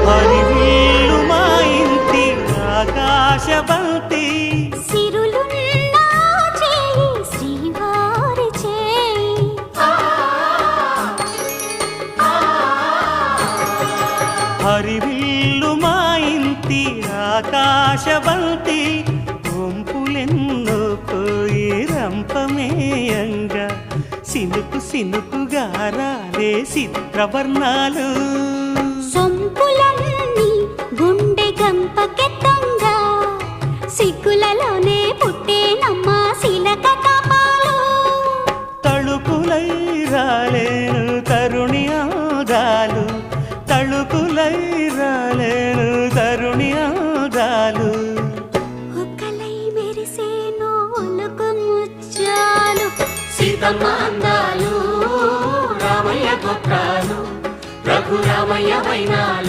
హరివిల్లు మా ఇంటి ఆకాశబంతి సిరులున్నా చేయి శ్రీవారి చేయి హరివిల్లు మా ఇంటి ఆకాశబంతి వంపులెన్నో పోయి రంపమేయంగా సినుకు సినుకుగా రాలే చిత్రవర్ణాలు సొంపులన్నీ గుండె గంపకెత్తంగా సిగ్గులలోనే పుట్టేనమ్మా శిలక కపాలు తళుకులై రాలేను తరుణి ఆగాలు తళుకులై రాలేను తరుణి ఆగాలు ఒక్కలై మెరిసేనో ఒలుకు ముచ్చాలు సీతమ్మ అందాలు రామయ్య గొప్రాలు రఘురామయ్య వైనాలు